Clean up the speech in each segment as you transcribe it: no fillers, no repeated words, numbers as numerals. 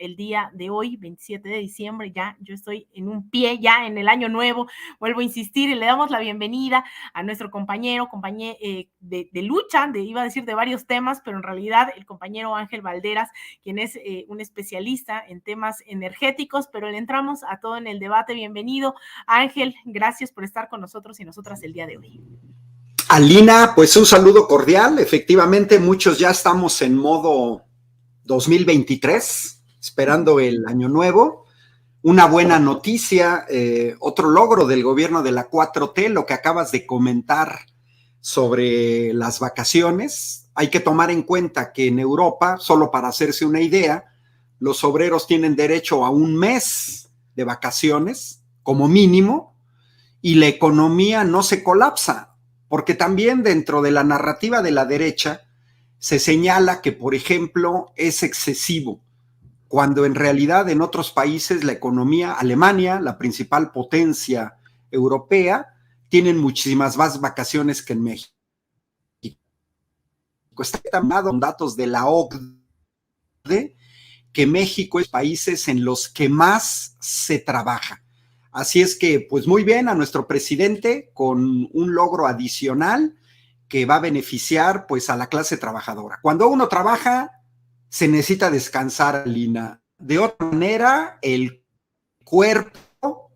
el día de hoy, 27 de diciembre, ya yo estoy en un pie ya en el año nuevo, vuelvo a insistir y le damos la bienvenida a nuestro compañero de lucha, iba a decir de varios temas, pero en realidad el compañero Ángel Valderas, quien es un especialista en temas energéticos, pero le entramos a todo en el debate. Bienvenido, Ángel, gracias por estar con nosotros y nosotras el día de hoy. Alina, pues un saludo cordial. Efectivamente, muchos ya estamos en modo 2023, esperando el año nuevo. Una buena noticia, otro logro del gobierno de la 4T, lo que acabas de comentar sobre las vacaciones. Hay que tomar en cuenta que en Europa, solo para hacerse una idea, los obreros tienen derecho a un mes de vacaciones como mínimo y la economía no se colapsa, porque también dentro de la narrativa de la derecha se señala que, por ejemplo, es excesivo, cuando en realidad en otros países la economía, Alemania, la principal potencia europea, tienen muchísimas más vacaciones que en México. Está llamado con datos de la OCDE que México es países en los que más se trabaja. Así es que, pues muy bien a nuestro presidente con un logro adicional que va a beneficiar pues a la clase trabajadora. Cuando uno trabaja, se necesita descansar, Lina. De otra manera, el cuerpo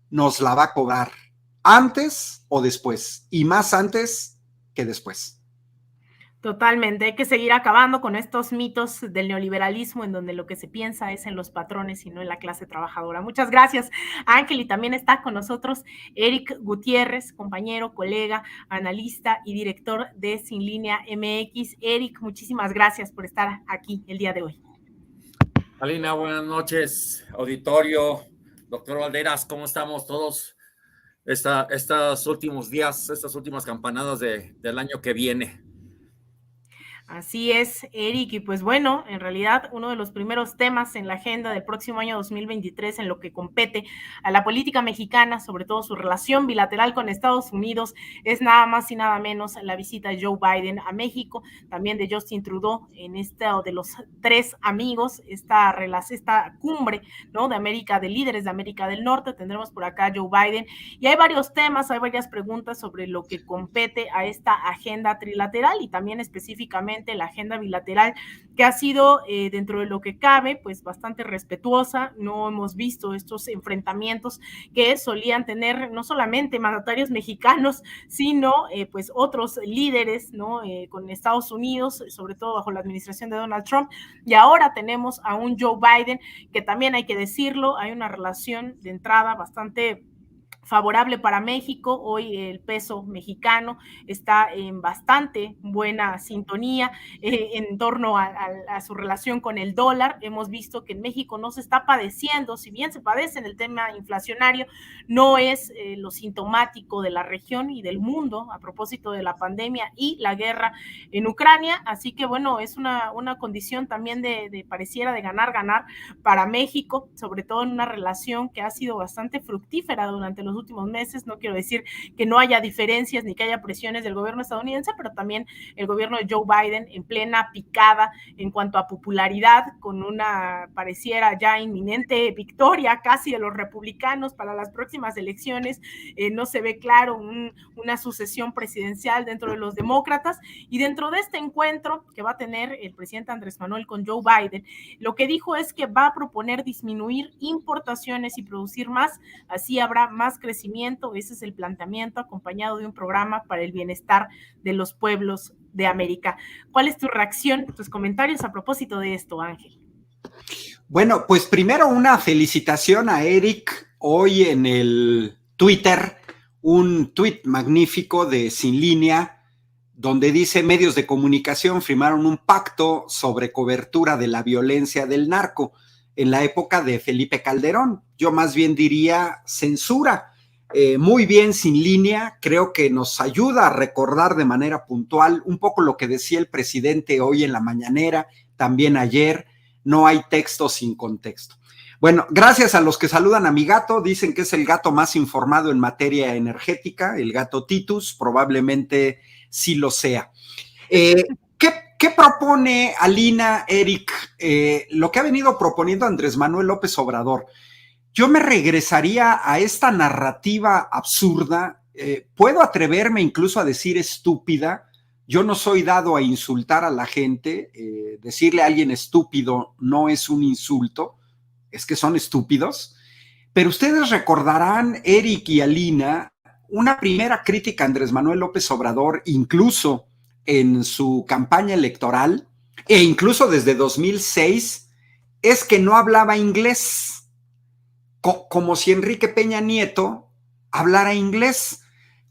nos la va a cobrar antes o después, y más antes que después. Totalmente, hay que seguir acabando con estos mitos del neoliberalismo en donde lo que se piensa es en los patrones y no en la clase trabajadora. Muchas gracias, Ángel, y también está con nosotros Eric Gutiérrez, compañero, colega, analista y director de Sin Línea MX. Eric, muchísimas gracias por estar aquí el día de hoy. Alina, buenas noches, auditorio, doctor Valderas, ¿cómo estamos todos estos últimos días, estas últimas campanadas del año que viene? Así es, Eric, y pues bueno, en realidad uno de los primeros temas en la agenda del próximo año 2023 en lo que compete a la política mexicana, sobre todo su relación bilateral con Estados Unidos, es nada más y nada menos la visita de Joe Biden a México, también de Justin Trudeau en de los tres amigos, esta cumbre, ¿no?, de líderes de América del Norte. Tendremos por acá a Joe Biden y hay varios temas, hay varias preguntas sobre lo que compete a esta agenda trilateral y también específicamente la agenda bilateral, que ha sido dentro de lo que cabe, pues bastante respetuosa. No hemos visto estos enfrentamientos que solían tener no solamente mandatarios mexicanos, sino pues otros líderes, ¿no?, con Estados Unidos, sobre todo bajo la administración de Donald Trump, y ahora tenemos a un Joe Biden que también hay que decirlo, hay una relación de entrada bastante favorable para México. Hoy el peso mexicano está en bastante buena sintonía en torno a su relación con el dólar. Hemos visto que en México no se está padeciendo, si bien se padece en el tema inflacionario, no es lo sintomático de la región y del mundo a propósito de la pandemia y la guerra en Ucrania. Así que bueno, es una condición también pareciera de ganar para México, sobre todo en una relación que ha sido bastante fructífera durante los últimos meses. No quiero decir que no haya diferencias ni que haya presiones del gobierno estadounidense, pero también el gobierno de Joe Biden en plena picada en cuanto a popularidad, con una pareciera ya inminente victoria casi de los republicanos para las próximas elecciones. No se ve claro una sucesión presidencial dentro de los demócratas, y dentro de este encuentro que va a tener el presidente Andrés Manuel con Joe Biden, lo que dijo es que va a proponer disminuir importaciones y producir más, así habrá más crecimiento. Ese es el planteamiento, acompañado de un programa para el bienestar de los pueblos de América. ¿Cuál es tu reacción, tus comentarios a propósito de esto, Ángel? Bueno, pues primero una felicitación a Eric. Hoy en el Twitter, un tuit magnífico de Sin Línea, donde dice: medios de comunicación firmaron un pacto sobre cobertura de la violencia del narco en la época de Felipe Calderón. Yo más bien diría censura. Muy bien, Sin Línea, creo que nos ayuda a recordar de manera puntual un poco lo que decía el presidente hoy en la mañanera, también ayer: no hay texto sin contexto. Bueno, gracias a los que saludan a mi gato, dicen que es el gato más informado en materia energética, el gato Titus, probablemente sí lo sea. ¿Qué propone Alina, Eric? Lo que ha venido proponiendo Andrés Manuel López Obrador. Yo me regresaría a esta narrativa absurda, puedo atreverme incluso a decir estúpida. Yo no soy dado a insultar a la gente, decirle a alguien estúpido no es un insulto, es que son estúpidos. Pero ustedes recordarán, Eric y Alina, una primera crítica a Andrés Manuel López Obrador, incluso en su campaña electoral, e incluso desde 2006, es que no hablaba inglés, como si Enrique Peña Nieto hablara inglés,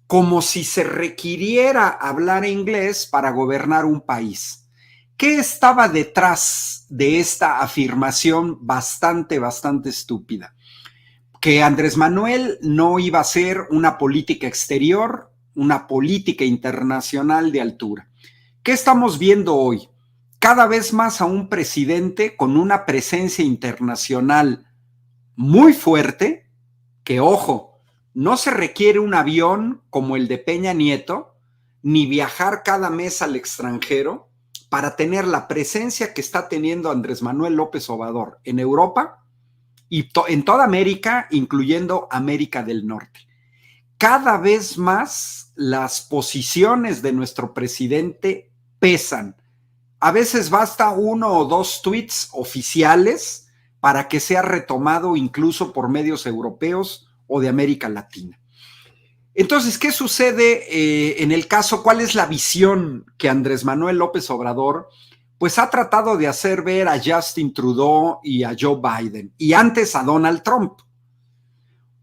como si se requiriera hablar inglés para gobernar un país. ¿Qué estaba detrás de esta afirmación bastante estúpida? Que Andrés Manuel no iba a hacer una política exterior, una política internacional de altura. ¿Qué estamos viendo hoy? Cada vez más a un presidente con una presencia internacional muy fuerte, que ojo, no se requiere un avión como el de Peña Nieto, ni viajar cada mes al extranjero para tener la presencia que está teniendo Andrés Manuel López Obrador en Europa y en toda América, incluyendo América del Norte. Cada vez más las posiciones de nuestro presidente pesan. A veces basta 1 o 2 tweets oficiales para que sea retomado incluso por medios europeos o de América Latina. Entonces, ¿qué sucede en el caso? ¿Cuál es la visión que Andrés Manuel López Obrador pues ha tratado de hacer ver a Justin Trudeau y a Joe Biden, y antes a Donald Trump?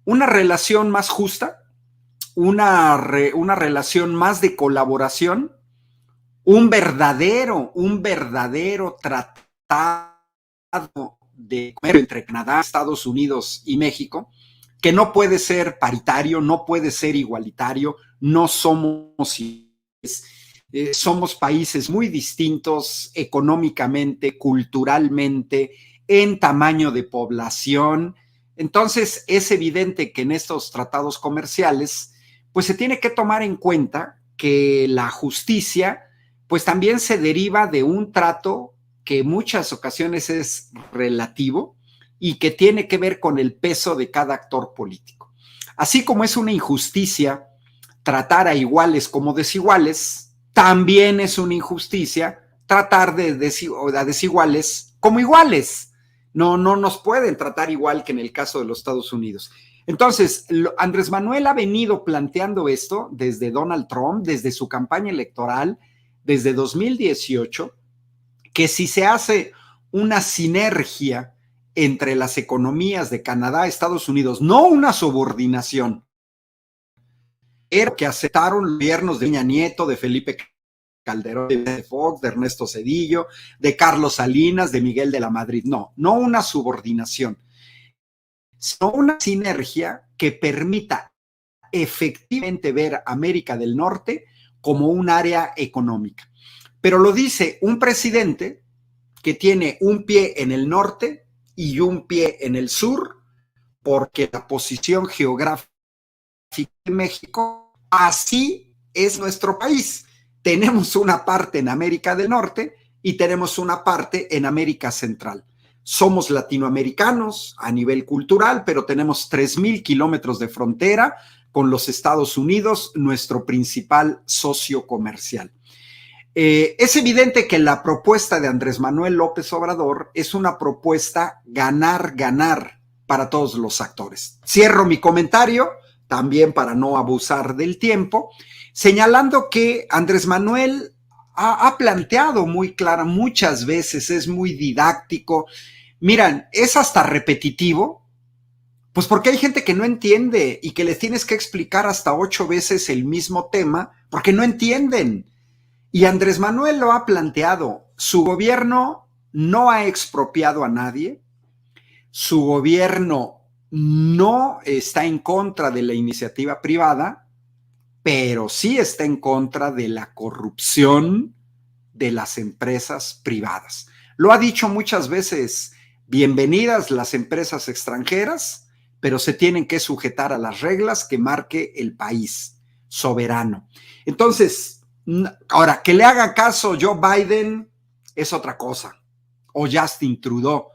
Una relación más justa, una relación más de colaboración, un verdadero tratado de comercio entre Canadá, Estados Unidos y México, que no puede ser paritario, no puede ser igualitario, no somos somos países muy distintos económicamente, culturalmente, en tamaño de población. Entonces, es evidente que en estos tratados comerciales, pues se tiene que tomar en cuenta que la justicia, pues también se deriva de un trato que en muchas ocasiones es relativo y que tiene que ver con el peso de cada actor político. Así como es una injusticia tratar a iguales como desiguales, también es una injusticia tratar a desiguales como iguales. No nos pueden tratar igual que en el caso de los Estados Unidos. Entonces, Andrés Manuel ha venido planteando esto desde Donald Trump, desde su campaña electoral, desde 2018, que si se hace una sinergia entre las economías de Canadá y Estados Unidos, no una subordinación, era que aceptaron los gobiernos de Peña Nieto, de Felipe Calderón, de Fox, de Ernesto Zedillo, de Carlos Salinas, de Miguel de la Madrid. No una subordinación, sino una sinergia que permita efectivamente ver a América del Norte como un área económica. Pero lo dice un presidente que tiene un pie en el norte y un pie en el sur, porque la posición geográfica de México, así es nuestro país. Tenemos una parte en América del Norte y tenemos una parte en América Central. Somos latinoamericanos a nivel cultural, pero tenemos 3,000 kilómetros de frontera con los Estados Unidos, nuestro principal socio comercial. Es evidente que la propuesta de Andrés Manuel López Obrador es una propuesta ganar para todos los actores. Cierro mi comentario, también para no abusar del tiempo, señalando que Andrés Manuel ha planteado muy clara muchas veces, es muy didáctico. Miran, es hasta repetitivo, pues porque hay gente que no entiende y que les tienes que explicar hasta 8 veces el mismo tema porque no entienden. Y Andrés Manuel lo ha planteado. Su gobierno no ha expropiado a nadie. Su gobierno no está en contra de la iniciativa privada, pero sí está en contra de la corrupción de las empresas privadas. Lo ha dicho muchas veces, bienvenidas las empresas extranjeras, pero se tienen que sujetar a las reglas que marque el país soberano. Entonces, Ahora, que le haga caso Joe Biden es otra cosa, o Justin Trudeau,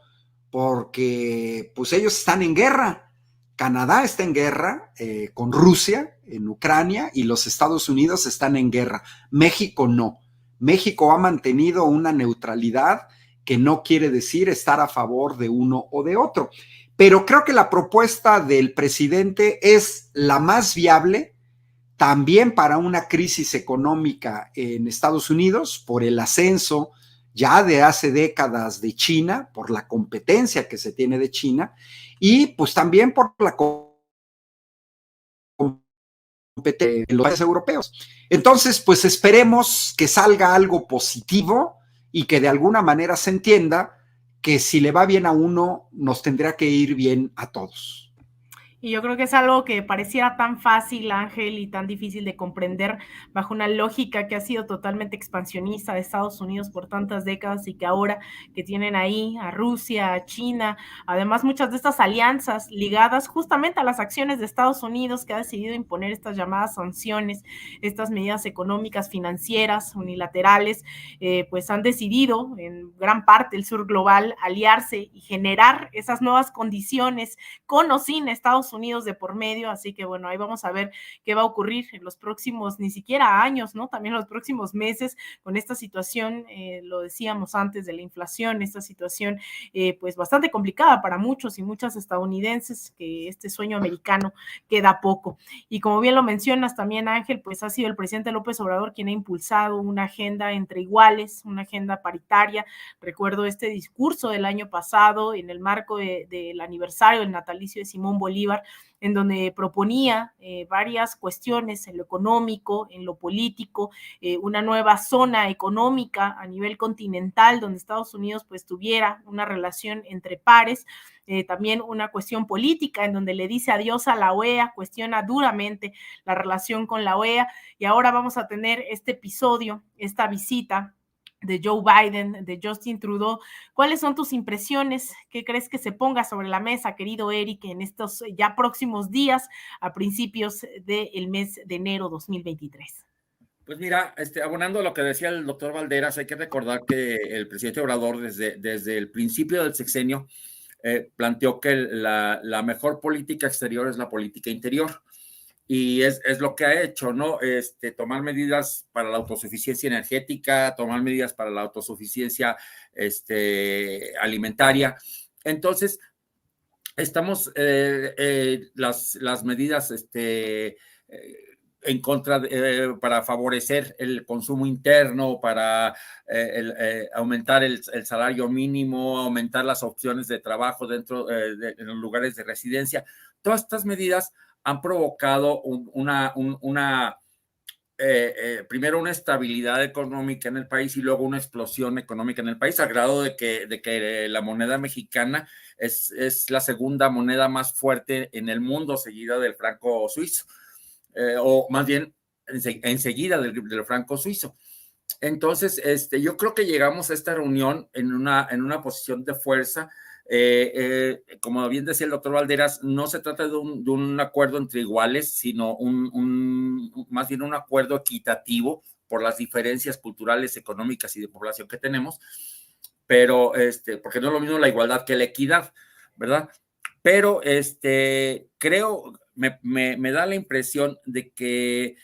porque pues ellos están en guerra. Canadá está en guerra con Rusia en Ucrania y los Estados Unidos están en guerra. México no. México ha mantenido una neutralidad que no quiere decir estar a favor de uno o de otro. Pero creo que la propuesta del presidente es la más viable también para una crisis económica en Estados Unidos por el ascenso ya de hace décadas de China, por la competencia que se tiene de China y pues también por la competencia de los países europeos. Entonces, pues esperemos que salga algo positivo y que de alguna manera se entienda que si le va bien a uno, nos tendrá que ir bien a todos. Y yo creo que es algo que pareciera tan fácil, Ángel, y tan difícil de comprender bajo una lógica que ha sido totalmente expansionista de Estados Unidos por tantas décadas y que ahora que tienen ahí a Rusia, a China, además muchas de estas alianzas ligadas justamente a las acciones de Estados Unidos que ha decidido imponer estas llamadas sanciones, estas medidas económicas, financieras, unilaterales, pues han decidido en gran parte el sur global aliarse y generar esas nuevas condiciones con o sin Estados Unidos de por medio, así que bueno, ahí vamos a ver qué va a ocurrir en los próximos, ni siquiera años, ¿no? También en los próximos meses con esta situación, lo decíamos antes de la inflación, esta situación pues bastante complicada para muchos y muchas estadounidenses, que este sueño americano queda poco. Y como bien lo mencionas también, Ángel, pues ha sido el presidente López Obrador quien ha impulsado una agenda entre iguales, una agenda paritaria. Recuerdo este discurso del año pasado en el marco del aniversario del natalicio de Simón Bolívar, en donde proponía varias cuestiones en lo económico, en lo político, una nueva zona económica a nivel continental donde Estados Unidos pues tuviera una relación entre pares, también una cuestión política en donde le dice adiós a la OEA, cuestiona duramente la relación con la OEA y ahora vamos a tener este episodio, esta visita de Joe Biden, de Justin Trudeau. ¿Cuáles son tus impresiones? ¿Qué crees que se ponga sobre la mesa, querido Eric, en estos ya próximos días, a principios del mes de enero 2023? Pues mira, abonando a lo que decía el doctor Valderas, hay que recordar que el presidente Obrador desde el principio del sexenio planteó que la mejor política exterior es la política interior. Y es lo que ha hecho, ¿no? Tomar medidas para la autosuficiencia energética, tomar medidas para la autosuficiencia alimentaria. Entonces, estamos las medidas en contra para favorecer el consumo interno, para aumentar el salario mínimo, aumentar las opciones de trabajo dentro en los lugares de residencia. Todas estas medidas han provocado primero una estabilidad económica en el país y luego una explosión económica en el país, al grado de que la moneda mexicana es la segunda moneda más fuerte en el mundo, seguida del franco suizo, o más bien enseguida del franco suizo. Entonces, yo creo que llegamos a esta reunión en una posición de fuerza. Como bien decía el doctor Valderas, no se trata de un acuerdo entre iguales, sino más bien un acuerdo equitativo por las diferencias culturales, económicas y de población que tenemos, pero porque no es lo mismo la igualdad que la equidad, ¿verdad? Pero creo, me da la impresión de que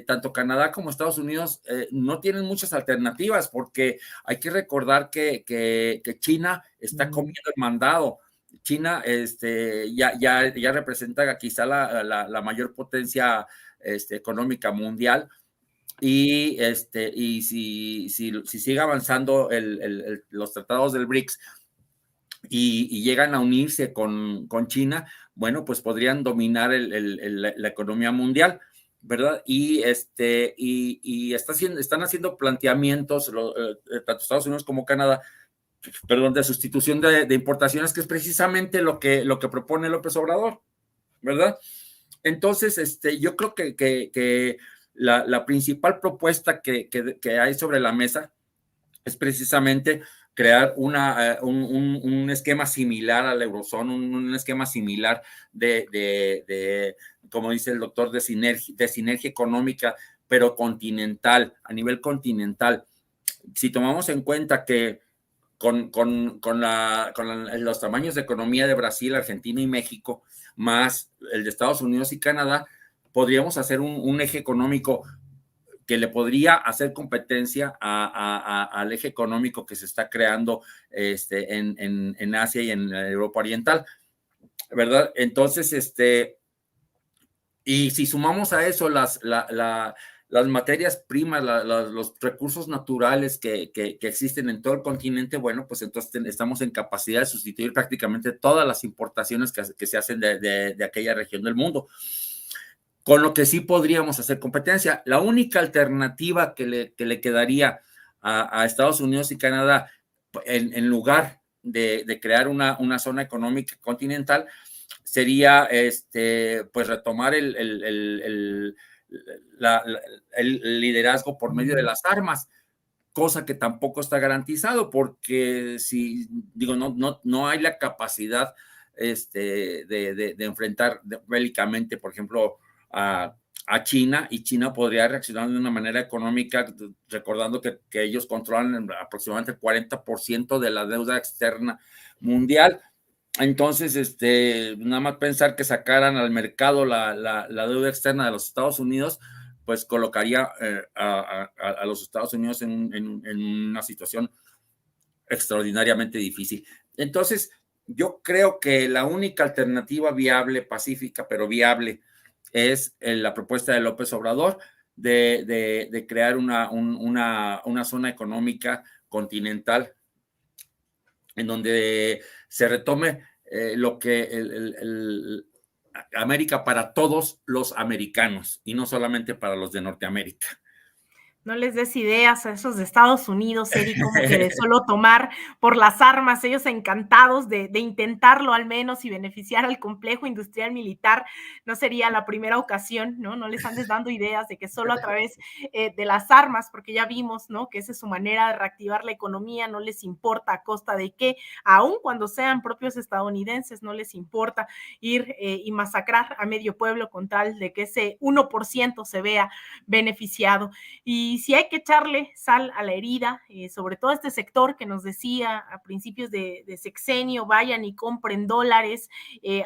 tanto Canadá como Estados Unidos no tienen muchas alternativas, porque hay que recordar que China está comiendo el mandado. China ya representa quizá la mayor potencia económica mundial, y si sigue avanzando los tratados del BRICS y llegan a unirse con China, bueno, pues podrían dominar la economía mundial, ¿verdad? Y están haciendo planteamientos, tanto Estados Unidos como Canadá, perdón, de sustitución de importaciones, que es precisamente lo que propone López Obrador, ¿verdad? Entonces, yo creo que la principal propuesta que hay sobre la mesa es precisamente crear un esquema similar al eurozona, un esquema similar como dice el doctor, de sinergia económica pero continental, a nivel continental. Si tomamos en cuenta que con los tamaños de economía de Brasil, Argentina y México, más el de Estados Unidos y Canadá, podríamos hacer un eje económico que le podría hacer competencia al eje económico que se está creando en Asia y en Europa Oriental, ¿verdad? Entonces, y si sumamos a eso las materias primas, los recursos naturales que existen en todo el continente, bueno, pues entonces estamos en capacidad de sustituir prácticamente todas las importaciones que se hacen de aquella región del mundo. Con lo que sí podríamos hacer competencia. La única alternativa que le quedaría a Estados Unidos y Canadá, en lugar de crear una zona económica continental, sería pues retomar el liderazgo por medio de las armas, cosa que tampoco está garantizado, porque si digo, no hay la capacidad de enfrentar bélicamente, por ejemplo, a China, y China podría reaccionar de una manera económica, recordando que ellos controlan aproximadamente el 40% de la deuda externa mundial. Entonces, nada más pensar que sacaran al mercado la deuda externa de los Estados Unidos, pues colocaría a los Estados Unidos en una situación extraordinariamente difícil. Entonces, yo creo que la única alternativa viable, pacífica, pero viable, es la propuesta de López Obrador de crear una zona económica continental en donde se retome lo que América para todos los americanos y no solamente para los de Norteamérica. No les des ideas a esos de Estados Unidos, Eri, como que de solo tomar por las armas, ellos encantados de intentarlo al menos y beneficiar al complejo industrial militar. No sería la primera ocasión, ¿no? No les andes dando ideas de que solo a través de las armas, porque ya vimos, ¿no? Que esa es su manera de reactivar la economía, no les importa a costa de qué, aun cuando sean propios estadounidenses, no les importa ir y masacrar a medio pueblo con tal de que ese 1% se vea beneficiado. Y si hay que echarle sal a la herida, sobre todo este sector que nos decía a principios de sexenio, vayan y compren dólares,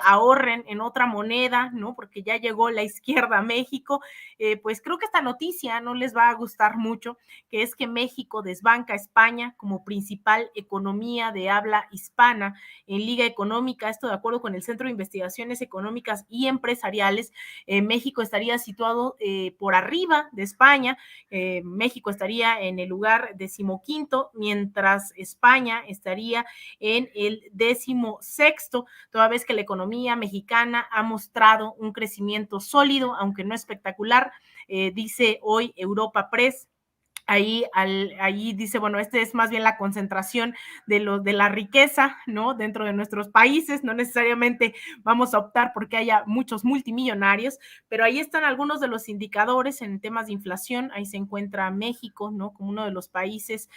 ahorren en otra moneda, ¿no? Porque ya llegó la izquierda a México, pues creo que esta noticia no les va a gustar mucho, que es que México desbanca a España como principal economía de habla hispana en Liga Económica, esto de acuerdo con el Centro de Investigaciones Económicas y Empresariales. México estaría situado por arriba de España, México estaría en el lugar 15º, mientras España estaría en el 16º, toda vez que la economía mexicana ha mostrado un crecimiento sólido, aunque no espectacular, dice hoy Europa Press. Ahí dice, bueno, es más bien la concentración de la riqueza, ¿no? Dentro de nuestros países, no necesariamente vamos a optar porque haya muchos multimillonarios, pero ahí están algunos de los indicadores en temas de inflación. Ahí se encuentra México, ¿no? Como uno de los países,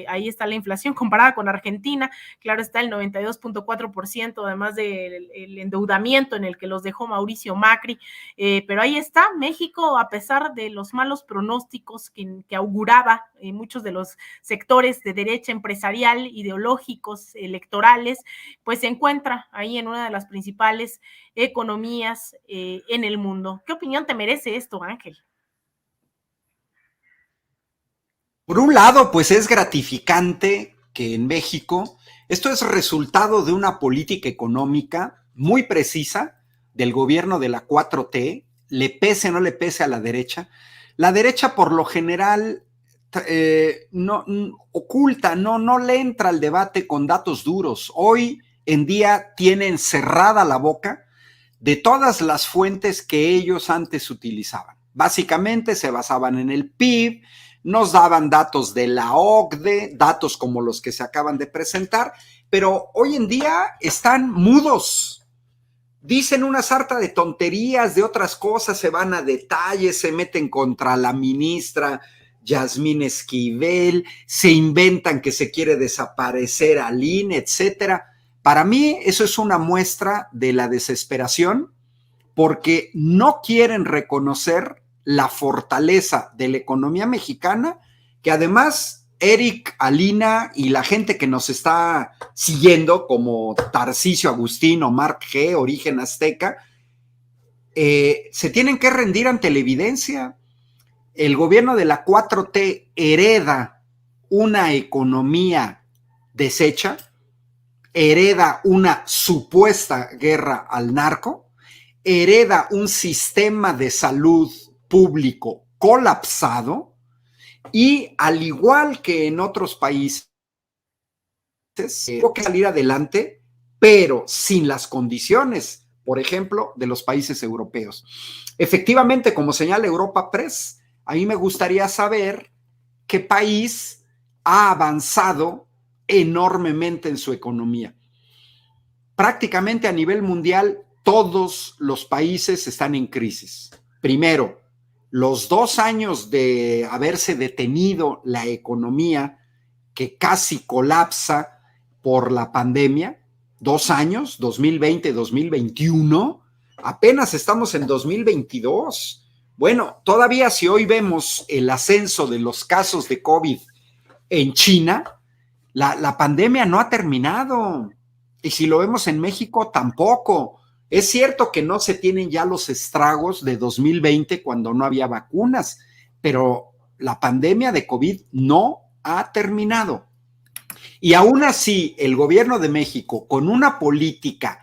ahí está la inflación comparada con Argentina, claro está el 92.4%, además del endeudamiento en el que los dejó Mauricio Macri, pero ahí está México, a pesar de los malos pronósticos que auguraba muchos de los sectores de derecha empresarial, ideológicos, electorales, pues se encuentra ahí en una de las principales economías en el mundo. ¿Qué opinión te merece esto, Ángel? Por un lado, pues es gratificante que en México, esto es resultado de una política económica muy precisa del gobierno de la 4T, le pese o no le pese a la derecha. La derecha por lo general no oculta, no le entra al debate con datos duros. Hoy en día tienen cerrada la boca de todas las fuentes que ellos antes utilizaban. Básicamente se basaban en el PIB, nos daban datos de la OCDE, datos como los que se acaban de presentar, pero hoy en día están mudos. Dicen una sarta de tonterías, de otras cosas, se van a detalles, se meten contra la ministra Yasmín Esquivel, se inventan que se quiere desaparecer al INE, etcétera. Para mí eso es una muestra de la desesperación porque no quieren reconocer la fortaleza de la economía mexicana, que además Eric, Alina y la gente que nos está siguiendo, como Tarcisio Agustino, Mark G., Origen Azteca, se tienen que rendir ante la evidencia. El gobierno de la 4T hereda una economía deshecha, hereda una supuesta guerra al narco, hereda un sistema de salud público colapsado y, al igual que en otros países, tuvo que salir adelante, pero sin las condiciones, por ejemplo, de los países europeos. Efectivamente, como señala Europa Press, a mí me gustaría saber qué país ha avanzado enormemente en su economía. Prácticamente a nivel mundial, todos los países están en crisis. Primero, los 2 años de haberse detenido la economía, que casi colapsa por la pandemia, 2 años, 2020, 2021, apenas estamos en 2022. Bueno, todavía si hoy vemos el ascenso de los casos de COVID en China, la pandemia no ha terminado. Y si lo vemos en México, tampoco. Es cierto que no se tienen ya los estragos de 2020 cuando no había vacunas, pero la pandemia de COVID no ha terminado. Y aún así, el gobierno de México, con una política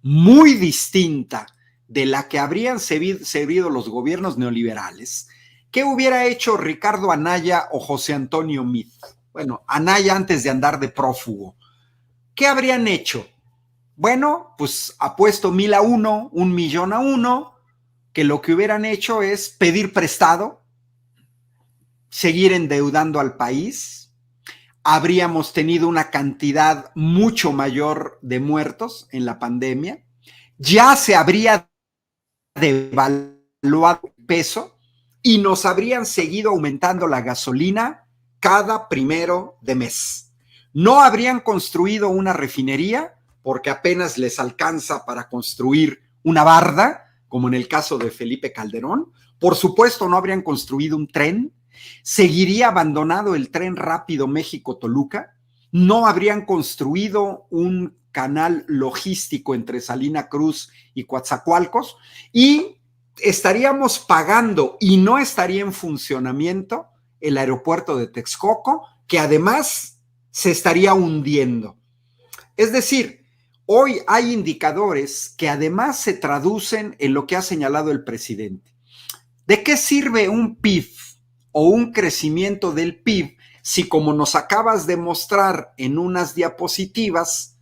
muy distinta de la que habrían servido los gobiernos neoliberales, ¿qué hubiera hecho Ricardo Anaya o José Antonio Meade? Bueno, Anaya antes de andar de prófugo. ¿Qué habrían hecho? Bueno, pues apuesto 1,000 a 1, 1,000,000 a 1, que lo que hubieran hecho es pedir prestado, seguir endeudando al país, habríamos tenido una cantidad mucho mayor de muertos en la pandemia, ya se habría devaluado el peso y nos habrían seguido aumentando la gasolina cada 1 de mes. No habrían construido una refinería porque apenas les alcanza para construir una barda, como en el caso de Felipe Calderón. Por supuesto, no habrían construido un tren. Seguiría abandonado el tren rápido México-Toluca. No habrían construido un canal logístico entre Salina Cruz y Coatzacoalcos y estaríamos pagando y no estaría en funcionamiento el aeropuerto de Texcoco, que además se estaría hundiendo. Es decir, hoy hay indicadores que además se traducen en lo que ha señalado el presidente. ¿De qué sirve un PIB o un crecimiento del PIB si, como nos acabas de mostrar en unas diapositivas,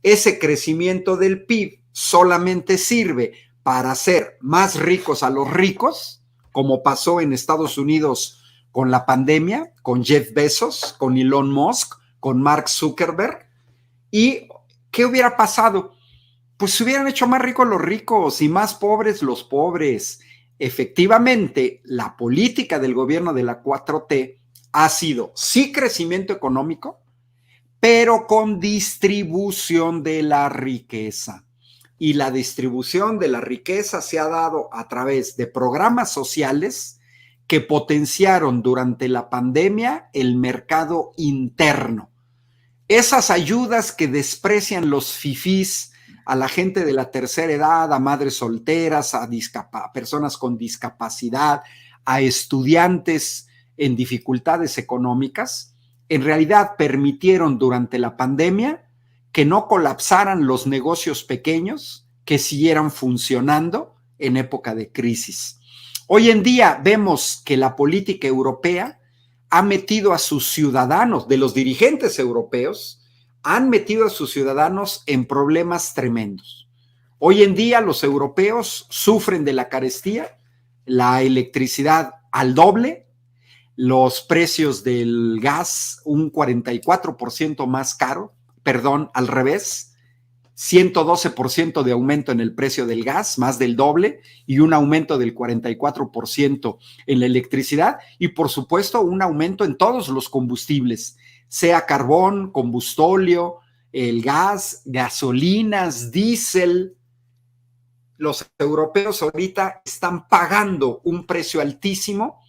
ese crecimiento del PIB solamente sirve para hacer más ricos a los ricos, como pasó en Estados Unidos con la pandemia, con Jeff Bezos, con Elon Musk, con Mark Zuckerberg? ¿Y qué hubiera pasado? Pues se hubieran hecho más ricos los ricos y más pobres los pobres. Efectivamente, la política del gobierno de la 4T ha sido, sí, crecimiento económico, pero con distribución de la riqueza. Y la distribución de la riqueza se ha dado a través de programas sociales que potenciaron durante la pandemia el mercado interno. Esas ayudas que desprecian los fifís a la gente de la tercera edad, a madres solteras, a personas con discapacidad, a estudiantes en dificultades económicas, en realidad permitieron durante la pandemia que no colapsaran los negocios pequeños, que siguieran funcionando en época de crisis. Hoy en día vemos que la política europea ha metido a sus ciudadanos, de los dirigentes europeos, han metido a sus ciudadanos en problemas tremendos. Hoy en día los europeos sufren de la carestía, la electricidad al doble, los precios del gas un 44% más caro, perdón, al revés, 112% de aumento en el precio del gas, más del doble, y un aumento del 44% en la electricidad, y por supuesto un aumento en todos los combustibles, sea carbón, combustóleo, el gas, gasolinas, diésel. los europeos ahorita están pagando un precio altísimo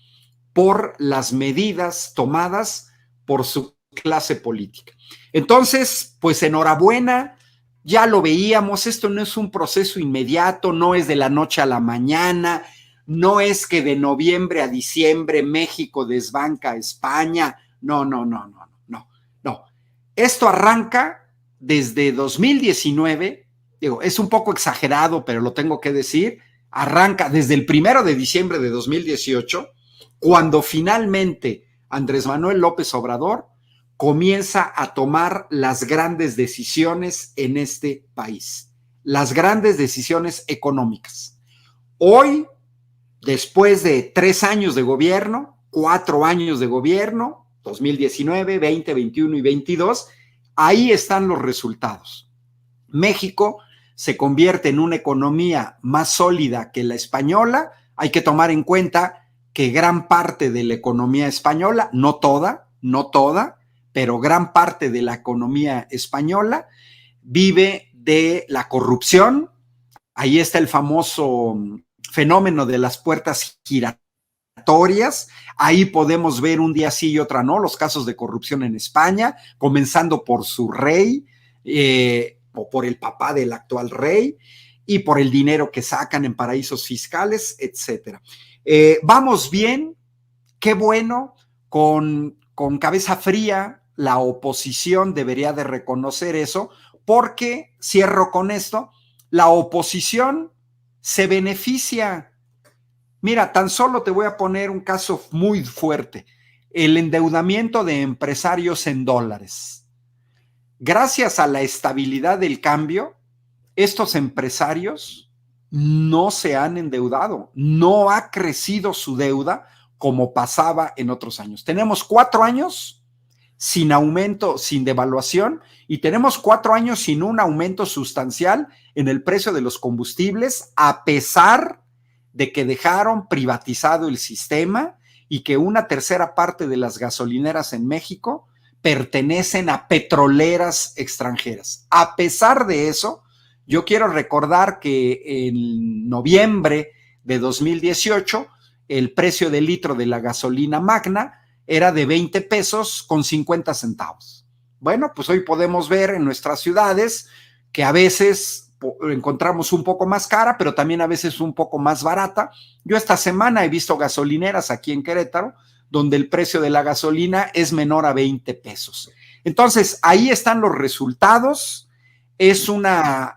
por las medidas tomadas por su clase política. Entonces, pues enhorabuena, ya lo veíamos, esto no es un proceso inmediato, no es de la noche a la mañana, no es que de noviembre a diciembre México desbanca a España, no. Esto arranca desde 2019, digo, es un poco exagerado, pero lo tengo que decir, arranca desde el 1 de diciembre de 2018, cuando finalmente Andrés Manuel López Obrador comienza a tomar las grandes decisiones en este país, las grandes decisiones económicas. Hoy, después de 3 años de gobierno, 4 años de gobierno, 2019, 20, 21 y 22, ahí están los resultados. México se convierte en una economía más sólida que la española. Hay que tomar en cuenta que gran parte de la economía española, no toda, pero gran parte de la economía española vive de la corrupción. Ahí está el famoso fenómeno de las puertas giratorias. Ahí podemos ver un día sí y otra no los casos de corrupción en España, comenzando por su rey, o por el papá del actual rey, y por el dinero que sacan en paraísos fiscales, etcétera. Vamos bien, qué bueno, con cabeza fría, la oposición debería de reconocer eso, porque, cierro con esto, la oposición se beneficia. Mira, tan solo te voy a poner un caso muy fuerte, el endeudamiento de empresarios en dólares. Gracias a la estabilidad del cambio, estos empresarios no se han endeudado, no ha crecido su deuda como pasaba en otros años. Tenemos 4 años sin aumento, sin devaluación, y tenemos 4 años sin un aumento sustancial en el precio de los combustibles, a pesar de que dejaron privatizado el sistema y que una tercera parte de las gasolineras en México pertenecen a petroleras extranjeras. A pesar de eso, yo quiero recordar que en noviembre de 2018, el precio del litro de la gasolina magna era de 20 pesos con 50 centavos. Bueno, pues hoy podemos ver en nuestras ciudades que a veces encontramos un poco más cara, pero también a veces un poco más barata. Yo esta semana he visto gasolineras aquí en Querétaro donde el precio de la gasolina es menor a 20 pesos. Entonces, ahí están los resultados. Es una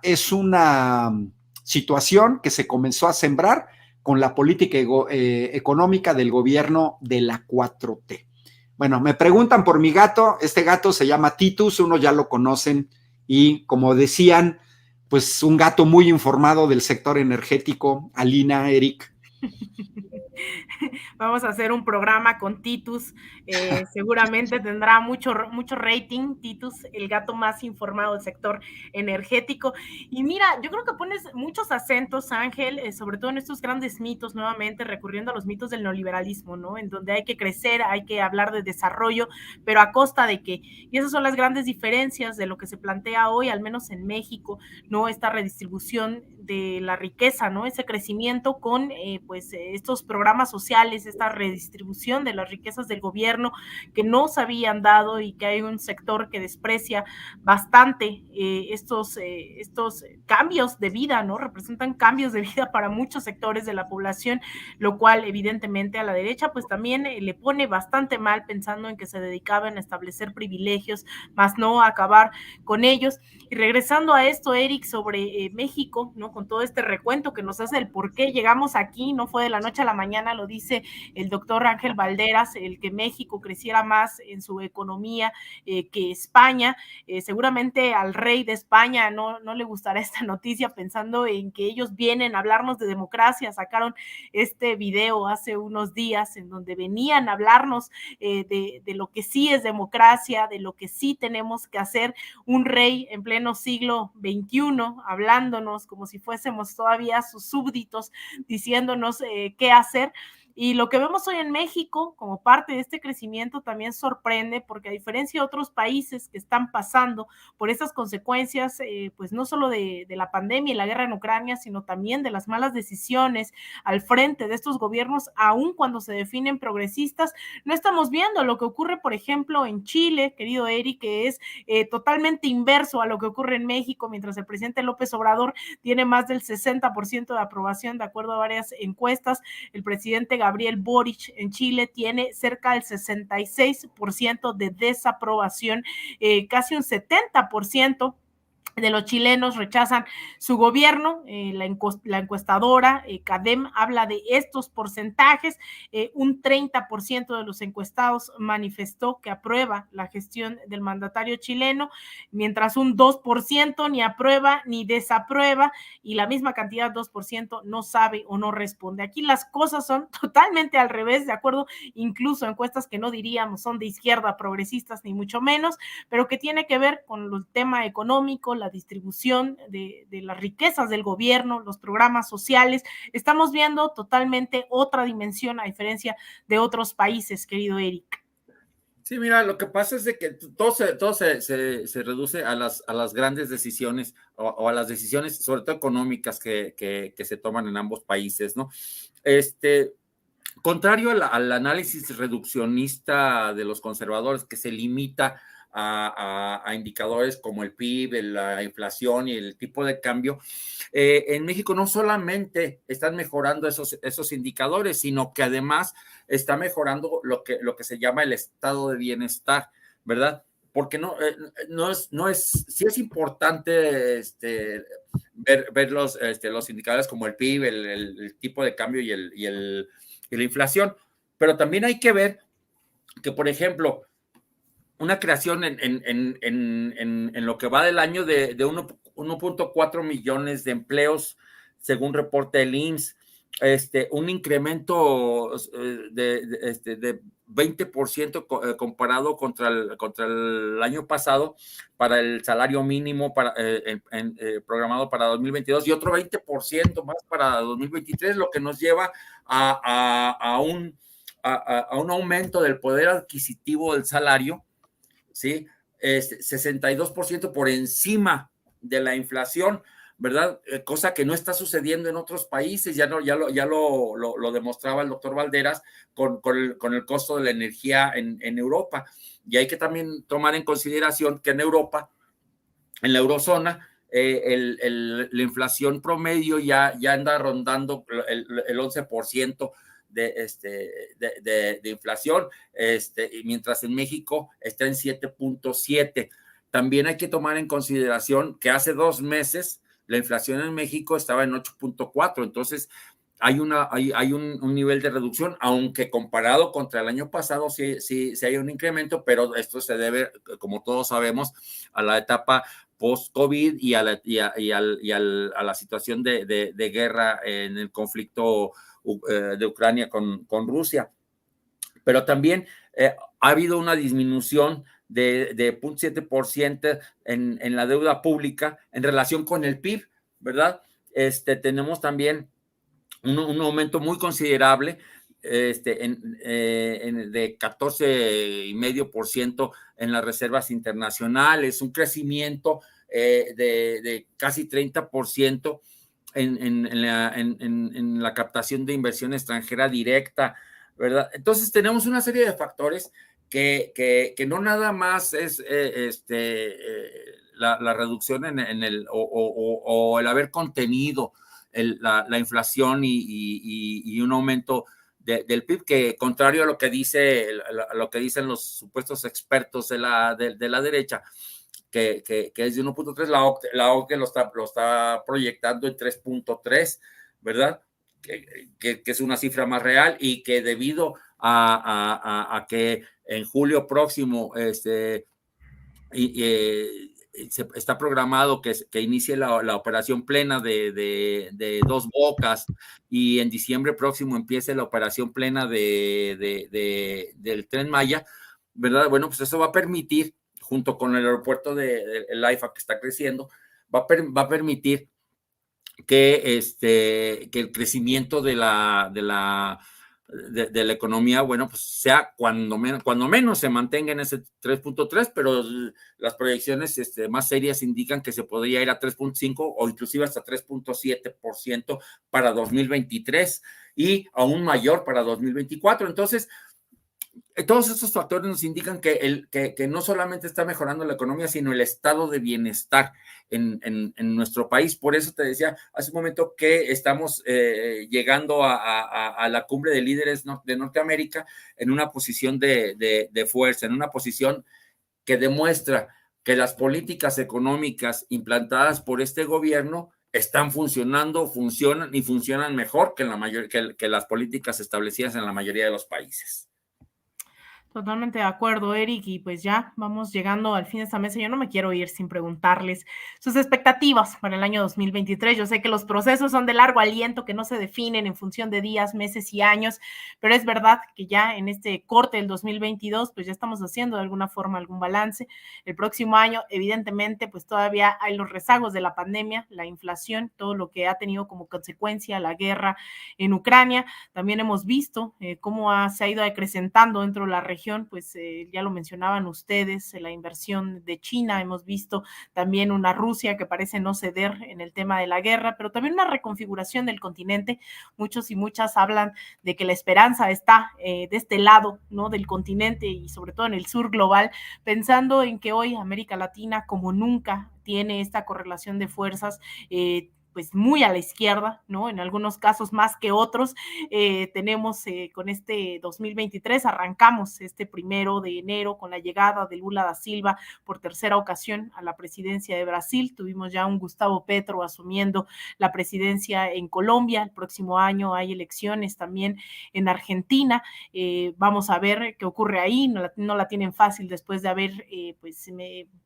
situación que se comenzó a sembrar con la política económica del gobierno de la 4T. Bueno, me preguntan por mi gato. Este gato se llama Titus, unos ya lo conocen, y como decían, pues un gato muy informado del sector energético. Alina, Eric. Vamos a hacer un programa con Titus, seguramente tendrá mucho rating. Titus, el gato más informado del sector energético. Y mira, yo creo que pones muchos acentos, Ángel, sobre todo en estos grandes mitos, nuevamente recurriendo a los mitos del neoliberalismo, ¿no? En donde hay que crecer, hay que hablar de desarrollo, pero a costa de qué. Y esas son las grandes diferencias de lo que se plantea hoy, al menos en México, ¿no? Esta redistribución de la riqueza, ¿no? Ese crecimiento con, pues, estos programas sociales, esta redistribución de las riquezas del gobierno que no se habían dado, y que hay un sector que desprecia bastante estos cambios de vida, ¿no? Representan cambios de vida para muchos sectores de la población, lo cual evidentemente a la derecha pues también le pone bastante mal, pensando en que se dedicaban a establecer privilegios, más no a acabar con ellos. Y regresando a esto, Eric, sobre México, ¿no? Con todo este recuento que nos hace el por qué llegamos aquí, no fue de la noche a la mañana, lo dice el doctor Ángel Valderas, el que México creciera más en su economía que España. Seguramente al rey de España no le gustará esta noticia, pensando en que ellos vienen a hablarnos de democracia. Sacaron este video hace unos días en donde venían a hablarnos de lo que sí es democracia, de lo que sí tenemos que hacer. Un rey en pleno siglo XXI hablándonos como si fuésemos todavía sus súbditos, diciéndonos qué hacer. Y lo que vemos hoy en México como parte de este crecimiento también sorprende, porque a diferencia de otros países que están pasando por estas consecuencias, pues no solo de la pandemia y la guerra en Ucrania, sino también de las malas decisiones al frente de estos gobiernos, aun cuando se definen progresistas, no estamos viendo lo que ocurre, por ejemplo, en Chile, querido Eric, que es totalmente inverso a lo que ocurre en México, mientras el presidente López Obrador tiene más del 60% de aprobación, de acuerdo a varias encuestas. El presidente Gabriel Boric en Chile tiene cerca del 66% de desaprobación, casi un 70% de los chilenos rechazan su gobierno. La encuestadora CADEM habla de estos porcentajes. Un 30% de los encuestados manifestó que aprueba la gestión del mandatario chileno, mientras un 2% ni aprueba ni desaprueba, y la misma cantidad, 2%, no sabe o no responde. Aquí las cosas son totalmente al revés, de acuerdo incluso a encuestas que no diríamos son de izquierda, progresistas, ni mucho menos, pero que tiene que ver con el tema económico, la distribución de las riquezas del gobierno, los programas sociales. Estamos viendo totalmente otra dimensión a diferencia de otros países, querido Eric. Sí, mira, lo que pasa es de que todo se reduce a las grandes decisiones o a las decisiones, sobre todo económicas, que se toman en ambos países, ¿no? Contrario al análisis reduccionista de los conservadores, que se limita a indicadores como el PIB, la inflación y el tipo de cambio, en México no solamente están mejorando esos indicadores, sino que además está mejorando lo que se llama el estado de bienestar, ¿verdad? Porque sí es importante ver los indicadores como el PIB, el tipo de cambio y la inflación, pero también hay que ver que, por ejemplo, una creación en lo que va del año de 1.4 millones de empleos, según reporte del IMSS, un incremento de 20% comparado contra el año pasado para el salario mínimo programado para 2022 y otro 20% más para 2023, lo que nos lleva a un aumento del poder adquisitivo del salario, ¿sí? 62% por encima de la inflación, ¿verdad? Cosa que no está sucediendo en otros países, ya lo demostraba el doctor Valderas con el costo de la energía en Europa. Y hay que también tomar en consideración que en Europa, en la eurozona, la inflación promedio ya anda rondando el 11% de inflación, mientras en México está en 7.7. También hay que tomar en consideración que hace 2 meses la inflación en México estaba en 8.4, entonces hay un nivel de reducción, aunque comparado contra el año pasado sí hay un incremento, pero esto se debe, como todos sabemos, a la etapa post-COVID y a la situación de guerra en el conflicto de Ucrania con Rusia. Pero también ha habido una disminución de 0.7% en la deuda pública en relación con el PIB, ¿verdad? Tenemos también un aumento muy considerable de 14,5% en las reservas internacionales, un crecimiento de casi 30% en la captación de inversión extranjera directa, ¿verdad? Entonces tenemos una serie de factores que no nada más es la reducción o el haber contenido la inflación y un aumento del PIB, que contrario a lo que dicen los supuestos expertos de la derecha, que es de 1.3, la OCDE lo está proyectando en 3.3, ¿verdad? Que es una cifra más real y que debido a que en julio próximo está programado que inicie la operación plena de Dos Bocas y en diciembre próximo empiece la operación plena del Tren Maya, ¿verdad? Bueno, pues eso va a permitir, junto con el aeropuerto el AIFA que está creciendo, va a permitir que el crecimiento de la de la economía, bueno, pues sea cuando menos se mantenga en ese 3.3, pero las proyecciones más serias indican que se podría ir a 3.5 o inclusive hasta 3.7% para 2023 y aún mayor para 2024. Entonces, todos estos factores nos indican que no solamente está mejorando la economía, sino el estado de bienestar en nuestro país. Por eso te decía hace un momento que estamos llegando a la cumbre de líderes de Norteamérica en una posición de fuerza, en una posición que demuestra que las políticas económicas implantadas por este gobierno están funcionando, funcionan y funcionan mejor que las políticas establecidas en la mayoría de los países. Totalmente de acuerdo, Eric, y pues ya vamos llegando al fin de esta mesa. Yo no me quiero ir sin preguntarles sus expectativas para el año 2023. Yo sé que los procesos son de largo aliento, que no se definen en función de días, meses y años, pero es verdad que ya en este corte del 2022, pues ya estamos haciendo de alguna forma algún balance. El próximo año, evidentemente, pues todavía hay los rezagos de la pandemia, la inflación, todo lo que ha tenido como consecuencia la guerra en Ucrania. También hemos visto cómo se ha ido acrecentando dentro de la región, pues ya lo mencionaban ustedes, la inversión de China, hemos visto también una Rusia que parece no ceder en el tema de la guerra, pero también una reconfiguración del continente. Muchos y muchas hablan de que la esperanza está de este lado, ¿no?, del continente y sobre todo en el sur global, pensando en que hoy América Latina como nunca tiene esta correlación de fuerzas, pues muy a la izquierda, ¿no? En algunos casos más que otros. Tenemos con este 2023, arrancamos este 1 de enero con la llegada de Lula da Silva por tercera ocasión a la presidencia de Brasil. Tuvimos ya un Gustavo Petro asumiendo la presidencia en Colombia. El próximo año hay elecciones también en Argentina. Vamos a ver qué ocurre ahí. No la tienen fácil después de haber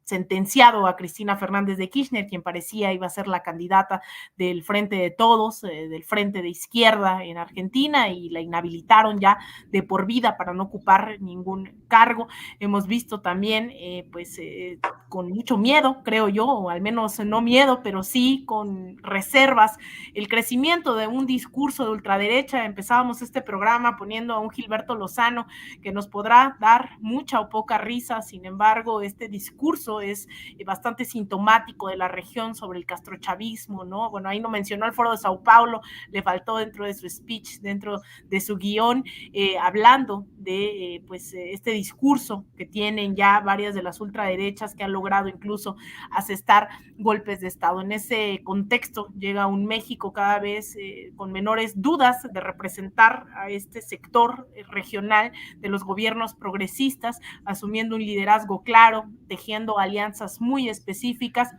sentenciado a Cristina Fernández de Kirchner, quien parecía iba a ser la candidata del Frente de Todos, del Frente de Izquierda en Argentina, y la inhabilitaron ya de por vida para no ocupar ningún cargo. Hemos visto también, con mucho miedo, creo yo, o al menos no miedo, pero sí con reservas, el crecimiento de un discurso de ultraderecha. Empezábamos este programa poniendo a un Gilberto Lozano que nos podrá dar mucha o poca risa. Sin embargo, este discurso es bastante sintomático de la región sobre el castrochavismo, ¿no? Bueno, ahí no mencionó el Foro de Sao Paulo, le faltó dentro de su speech, dentro de su guión, hablando de este discurso que tienen ya varias de las ultraderechas que han logrado incluso asestar golpes de Estado. En ese contexto llega un México cada vez con menores dudas de representar a este sector regional de los gobiernos progresistas, asumiendo un liderazgo claro, tejiendo alianzas muy específicas,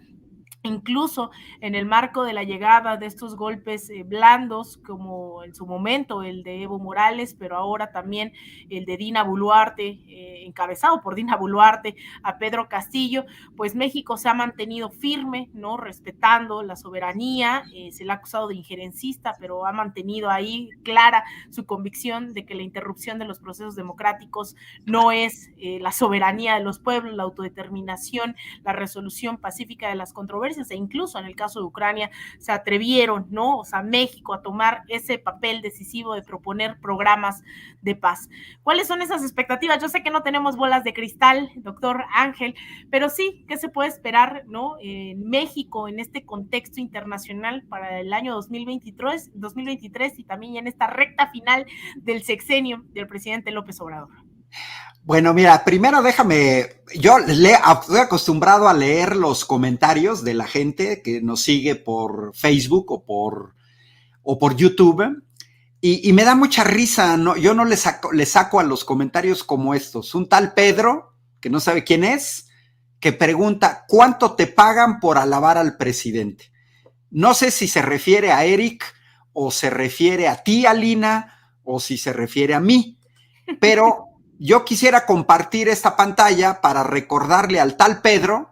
incluso en el marco de la llegada de estos golpes blandos, como en su momento el de Evo Morales, pero ahora también el de Dina Boluarte, encabezado por Dina Boluarte, a Pedro Castillo. Pues México se ha mantenido firme, ¿no?, respetando la soberanía. Se le ha acusado de injerencista, pero ha mantenido ahí clara su convicción de que la interrupción de los procesos democráticos no es la soberanía de los pueblos, la autodeterminación, la resolución pacífica de las controversias. E incluso en el caso de Ucrania se atrevieron, ¿no?, o sea, México, a tomar ese papel decisivo de proponer programas de paz. ¿Cuáles son esas expectativas? Yo sé que no tenemos bolas de cristal, doctor Ángel, pero sí, ¿qué se puede esperar, ¿no?, en México en este contexto internacional para el año 2023 y también en esta recta final del sexenio del presidente López Obrador? Bueno, mira, primero yo estoy acostumbrado a leer los comentarios de la gente que nos sigue por Facebook o por YouTube, y me da mucha risa, ¿no? Yo no le saco a los comentarios como estos. Un tal Pedro, que no sabe quién es, que pregunta, ¿cuánto te pagan por alabar al presidente? No sé si se refiere a Eric, o se refiere a ti, Alina, o si se refiere a mí, pero yo quisiera compartir esta pantalla para recordarle al tal Pedro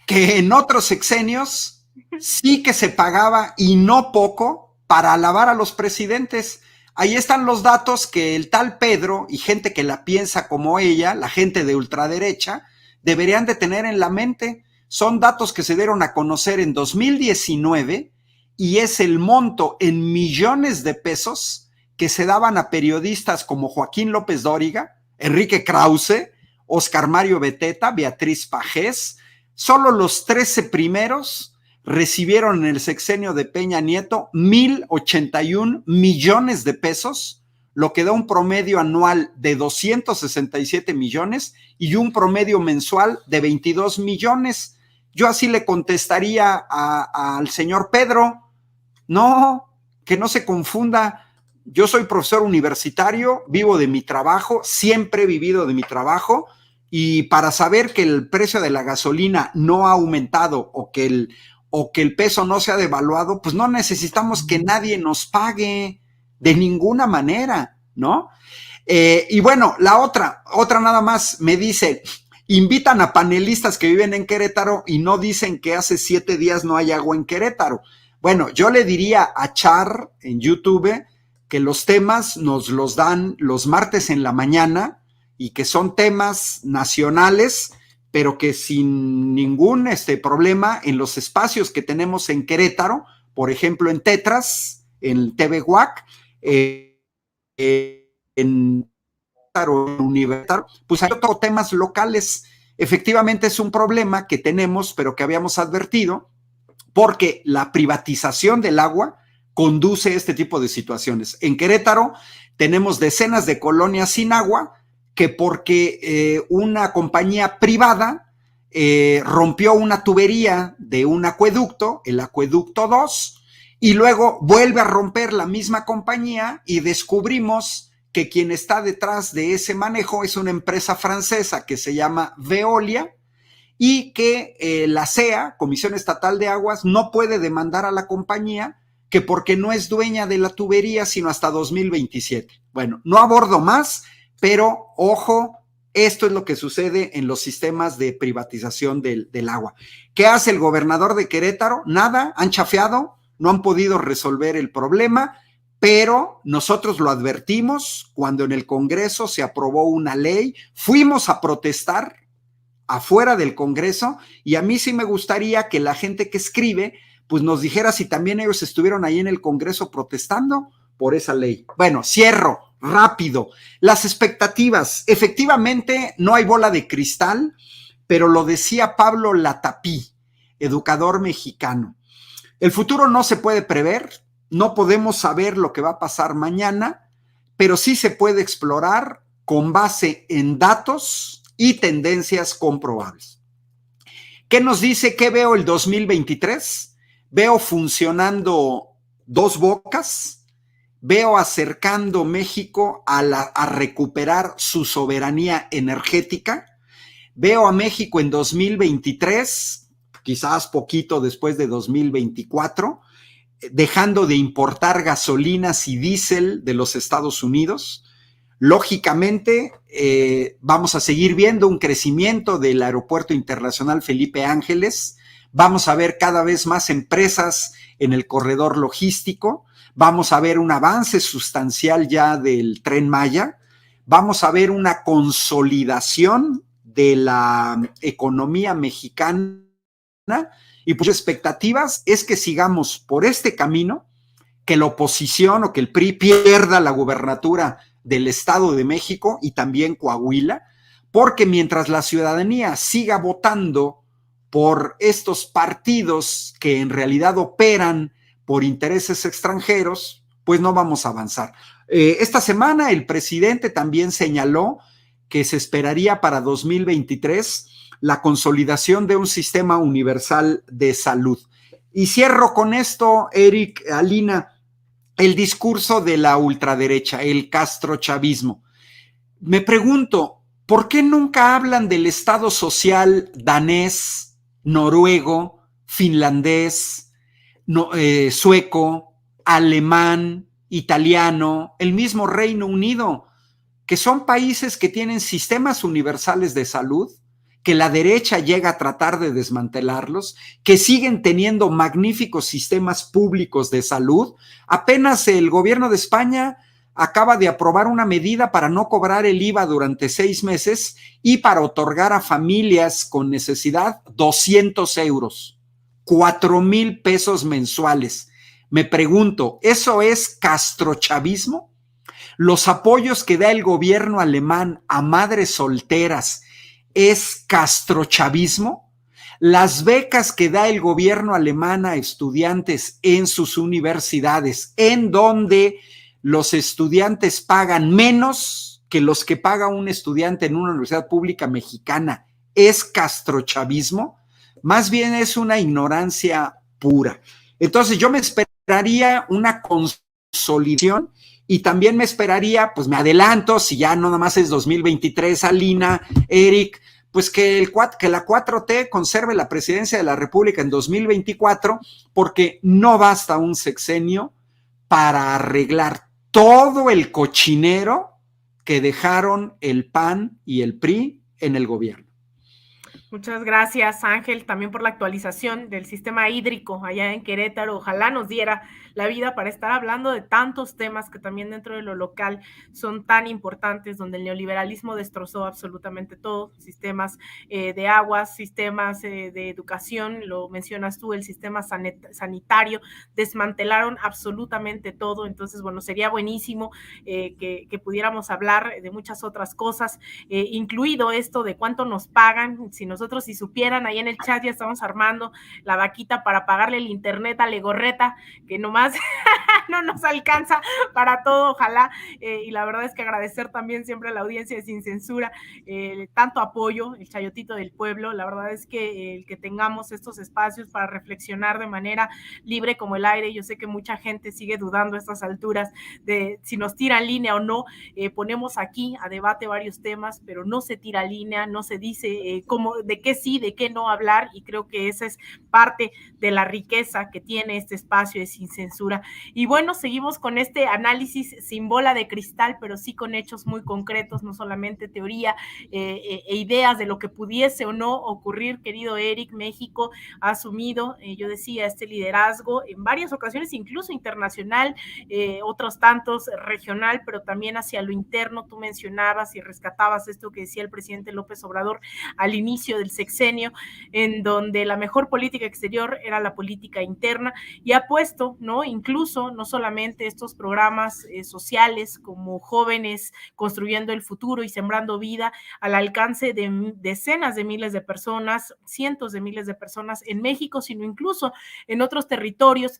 que en otros sexenios sí que se pagaba, y no poco, para alabar a los presidentes. Ahí están los datos que el tal Pedro y gente que la piensa como ella, la gente de ultraderecha, deberían de tener en la mente. Son datos que se dieron a conocer en 2019 y es el monto en millones de pesos que se daban a periodistas como Joaquín López Dóriga, Enrique Krause, Oscar Mario Beteta, Beatriz Pajés, solo los 13 primeros recibieron en el sexenio de Peña Nieto 1,081 millones de pesos, lo que da un promedio anual de 267 millones y un promedio mensual de 22 millones. Yo así le contestaría al señor Pedro, no, que no se confunda. Yo soy profesor universitario, vivo de mi trabajo, siempre he vivido de mi trabajo, y para saber que el precio de la gasolina no ha aumentado o que el peso no se ha devaluado, pues no necesitamos que nadie nos pague de ninguna manera, ¿no? Y bueno, la otra nada más me dice, invitan a panelistas que viven en Querétaro y no dicen que hace 7 días no hay agua en Querétaro. Bueno, yo le diría a Char en YouTube que los temas nos los dan los martes en la mañana y que son temas nacionales, pero que sin ningún problema en los espacios que tenemos en Querétaro, por ejemplo en Tetras, en TV WAC, en Universitario, pues hay otros temas locales. Efectivamente es un problema que tenemos, pero que habíamos advertido, porque la privatización del agua conduce a este tipo de situaciones. En Querétaro tenemos decenas de colonias sin agua que porque una compañía privada rompió una tubería de un acueducto, el acueducto 2, y luego vuelve a romper la misma compañía y descubrimos que quien está detrás de ese manejo es una empresa francesa que se llama Veolia, y que la CEA, Comisión Estatal de Aguas, no puede demandar a la compañía que porque no es dueña de la tubería sino hasta 2027. Bueno, no abordo más, pero ojo, esto es lo que sucede en los sistemas de privatización del agua. ¿Qué hace el gobernador de Querétaro? Nada, han chafeado, no han podido resolver el problema, pero nosotros lo advertimos cuando en el Congreso se aprobó una ley, fuimos a protestar afuera del Congreso, y a mí sí me gustaría que la gente que escribe pues nos dijera si también ellos estuvieron ahí en el Congreso protestando por esa ley. Bueno, cierro rápido. Las expectativas, efectivamente no hay bola de cristal, pero lo decía Pablo Latapí, educador mexicano. El futuro no se puede prever, no podemos saber lo que va a pasar mañana, pero sí se puede explorar con base en datos y tendencias comprobables. ¿Qué nos dice? ¿Qué veo el 2023? Veo funcionando Dos Bocas, veo acercando México a recuperar su soberanía energética, veo a México en 2023, quizás poquito después de 2024, dejando de importar gasolinas y diésel de los Estados Unidos. Lógicamente, vamos a seguir viendo un crecimiento del Aeropuerto Internacional Felipe Ángeles, vamos a ver cada vez más empresas en el corredor logístico, vamos a ver un avance sustancial ya del Tren Maya, vamos a ver una consolidación de la economía mexicana, y pues expectativas es que sigamos por este camino, que la oposición o que el PRI pierda la gubernatura del Estado de México y también Coahuila, porque mientras la ciudadanía siga votando por estos partidos que en realidad operan por intereses extranjeros, pues no vamos a avanzar. Esta semana el presidente también señaló que se esperaría para 2023 la consolidación de un sistema universal de salud. Y cierro con esto, Eric, Alina, el discurso de la ultraderecha, el castrochavismo. Me pregunto, ¿por qué nunca hablan del Estado social danés, noruego, finlandés, sueco, alemán, italiano, el mismo Reino Unido, que son países que tienen sistemas universales de salud, que la derecha llega a tratar de desmantelarlos, que siguen teniendo magníficos sistemas públicos de salud? Apenas el gobierno de España acaba de aprobar una medida para no cobrar el IVA durante 6 meses y para otorgar a familias con necesidad 200 euros, 4,000 pesos mensuales. Me pregunto, ¿eso es castrochavismo? Los apoyos que da el gobierno alemán a madres solteras es castrochavismo. Las becas que da el gobierno alemán a estudiantes en sus universidades, en donde los estudiantes pagan menos que los que paga un estudiante en una universidad pública mexicana, ¿es castrochavismo? Más bien es una ignorancia pura. Entonces yo me esperaría una consolidación y también me esperaría, pues me adelanto, si ya no nada más es 2023, Alina, Eric, pues que la 4T conserve la presidencia de la República en 2024, porque no basta un sexenio para arreglar todo el cochinero que dejaron el PAN y el PRI en el gobierno. Muchas gracias, Ángel, también por la actualización del sistema hídrico allá en Querétaro. Ojalá nos diera la vida para estar hablando de tantos temas que también dentro de lo local son tan importantes, donde el neoliberalismo destrozó absolutamente todo, sistemas de aguas, sistemas de educación, lo mencionas tú, el sistema sanitario, desmantelaron absolutamente todo. Entonces, bueno, sería buenísimo que pudiéramos hablar de muchas otras cosas, incluido esto de cuánto nos pagan. Si supieran, ahí en el chat ya estamos armando la vaquita para pagarle el internet a Legorreta, que nomás no nos alcanza para todo, ojalá, y la verdad es que agradecer también siempre a la audiencia de Sin Censura, tanto apoyo, el chayotito del pueblo. La verdad es que el que tengamos estos espacios para reflexionar de manera libre como el aire, yo sé que mucha gente sigue dudando a estas alturas de si nos tira línea o no, ponemos aquí a debate varios temas, pero no se tira línea, no se dice cómo, de qué sí, de qué no hablar, y creo que esa es parte de la riqueza que tiene este espacio de Sin Censura. Y bueno, seguimos con este análisis sin bola de cristal, pero sí con hechos muy concretos, no solamente teoría e ideas de lo que pudiese o no ocurrir. Querido Eric, México ha asumido, yo decía, este liderazgo en varias ocasiones, incluso internacional, otros tantos regional, pero también hacia lo interno. Tú mencionabas y rescatabas esto que decía el presidente López Obrador al inicio del sexenio, en donde la mejor política exterior era la política interna, y ha puesto, ¿no? Incluso no solamente estos programas sociales como Jóvenes Construyendo el Futuro y Sembrando Vida al alcance de decenas de miles de personas, cientos de miles de personas en México, sino incluso en otros territorios.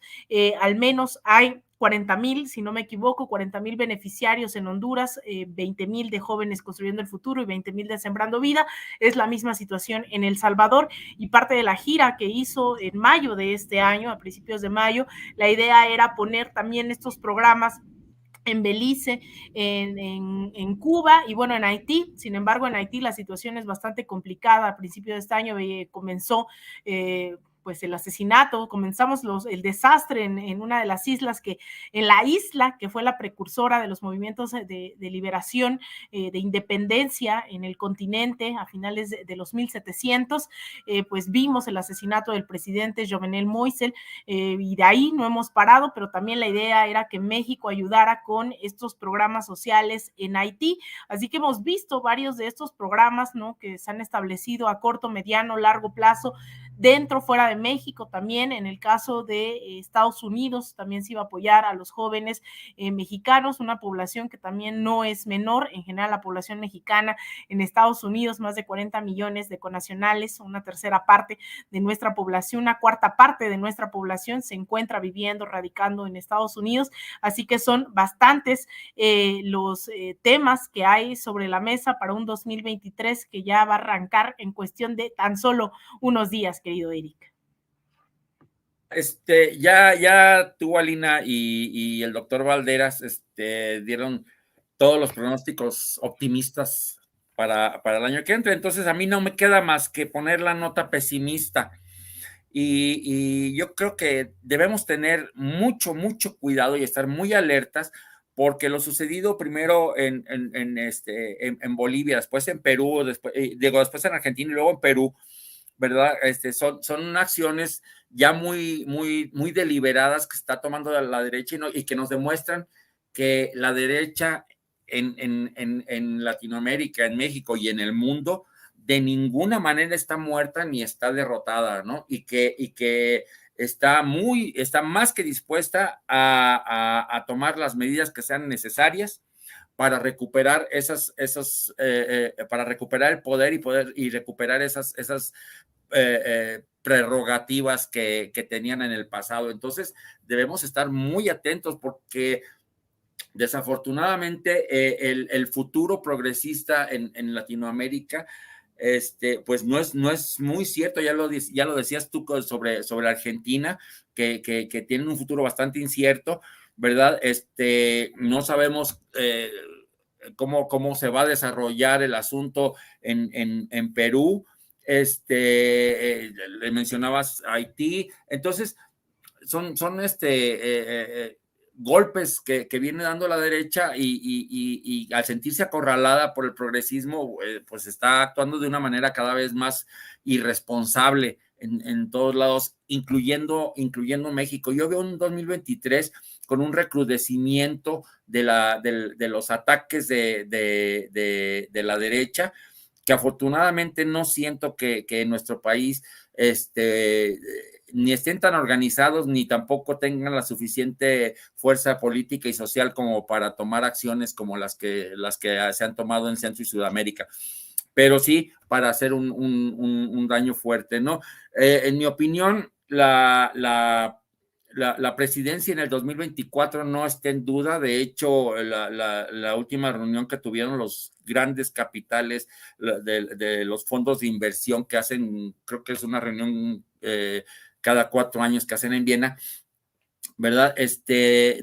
Al menos hay 40,000, si no me equivoco, 40,000 beneficiarios en Honduras, 20,000 de Jóvenes Construyendo el Futuro y 20,000 de Sembrando Vida. Es la misma situación en El Salvador, y parte de la gira que hizo en mayo de este año, a principios de mayo, la idea era poner también estos programas en Belice, en Cuba y bueno, en Haití. Sin embargo, en Haití la situación es bastante complicada. A principios de este año comenzó pues el asesinato, comenzamos el desastre en una de las islas, en la isla que fue la precursora de los movimientos de liberación, de independencia en el continente a finales de los 1700, pues vimos el asesinato del presidente Jovenel Moïse, y de ahí no hemos parado, pero también la idea era que México ayudara con estos programas sociales en Haití. Así que hemos visto varios de estos programas, ¿no?, que se han establecido a corto, mediano, largo plazo, dentro, fuera de México también. En el caso de Estados Unidos también se iba a apoyar a los jóvenes mexicanos, una población que también no es menor. En general, la población mexicana en Estados Unidos, más de 40 millones de conacionales, una tercera parte de nuestra población, una cuarta parte de nuestra población se encuentra viviendo, radicando en Estados Unidos. Así que son bastantes los temas que hay sobre la mesa para un 2023 que ya va a arrancar en cuestión de tan solo unos días, querido Eric. Ya tú, Alina, y el doctor Valderas dieron todos los pronósticos optimistas para el año que entra. Entonces, a mí no me queda más que poner la nota pesimista. Y yo creo que debemos tener mucho cuidado y estar muy alertas, porque lo sucedido primero en Bolivia, después en Perú, después en Argentina y luego en Perú, ¿verdad? Son acciones ya muy deliberadas que está tomando la derecha y que nos demuestran que la derecha en Latinoamérica, en México y en el mundo de ninguna manera está muerta ni está derrotada, ¿no? Y que está más que dispuesta a tomar las medidas que sean necesarias para recuperar para recuperar el poder y recuperar esas prerrogativas que tenían en el pasado. Entonces, debemos estar muy atentos porque desafortunadamente el futuro progresista en Latinoamérica pues no es muy cierto. Ya lo decías tú sobre Argentina, que tienen un futuro bastante incierto, ¿verdad? No sabemos cómo se va a desarrollar el asunto en Perú. Le mencionabas Haití. Entonces, son golpes que viene dando la derecha y al sentirse acorralada por el progresismo, pues está actuando de una manera cada vez más irresponsable en todos lados, incluyendo México. Yo veo un 2023 con un recrudecimiento de los ataques de la derecha, que afortunadamente no siento que en nuestro país ni estén tan organizados, ni tampoco tengan la suficiente fuerza política y social como para tomar acciones como las que se han tomado en Centro y Sudamérica, pero sí para hacer un daño fuerte, ¿no? En mi opinión, la presidencia en el 2024 no está en duda. De hecho, la última reunión que tuvieron los grandes capitales de los fondos de inversión que hacen, creo que es una reunión cada 4 años que hacen en Viena, ¿verdad?